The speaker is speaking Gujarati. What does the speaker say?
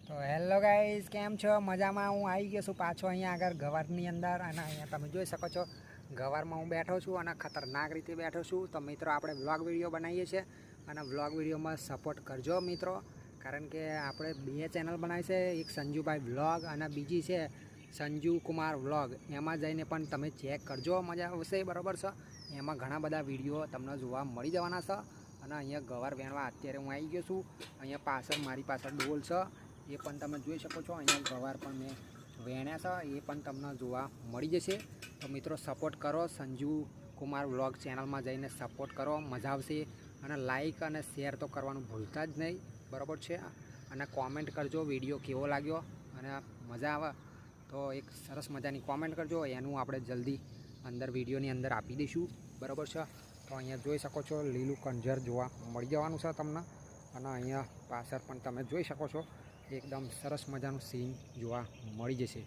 તો હેલો ગાઈઝ, કેમ છો? મજામાં? હું આવી ગયો છું પાછો અહીંયા આગળ ગવારની અંદર, અને અહીંયા તમે જોઈ શકો છો ગવારમાં હું બેઠો છું અને ખતરનાક રીતે બેઠો છું. તો મિત્રો, આપણે વ્લોગ વિડીયો બનાવીએ છીએ અને વ્લોગ વિડીયોમાં સપોર્ટ કરજો મિત્રો, કારણ કે આપણે બે ચેનલ બનાવી છે, એક સંજુભાઈ વ્લોગ અને બીજી છે સંજુ કુમાર વ્લોગ. એમાં જઈને પણ તમે ચેક કરજો, મજા આવશે, બરાબર છે. એમાં ઘણા બધા વિડીયો તમને જોવા મળી જવાના છે. અને અહીંયા ગવાર વેણવા અત્યારે હું આવી ગયો છું. અહીંયા પાછળ મારી પાછળ ડોલ છે, એ પણ તમે જોઈ શકો છો. અહીંયા ગવાર પણ મેં વેણ્યા છે, એ પણ તમને જોવા મળી જશે. તો મિત્રો, સપોર્ટ કરો, સંજુ કુમાર વ્લોગ ચેનલમાં જઈને સપોર્ટ કરો, મજા આવશે. અને લાઈક અને શેર તો કરવાનું ભૂલતા જ નહીં, બરાબર છે. અને કોમેન્ટ કરજો વિડીયો કેવો લાગ્યો, અને મજા આવે તો એક સરસ મજાની કોમેન્ટ કરજો, એનું આપણે જલ્દી અંદર વિડીયોની અંદર આપી દઈશું, બરાબર છે. તો અહીંયા જોઈ શકો છો લીલું કંજર જોવા મળી જવાનું છે તમને. અને અહીંયા પાછળ પણ તમે જોઈ શકો છો એકદમ સરસ મજાનું સીન જોવા મળી જશે.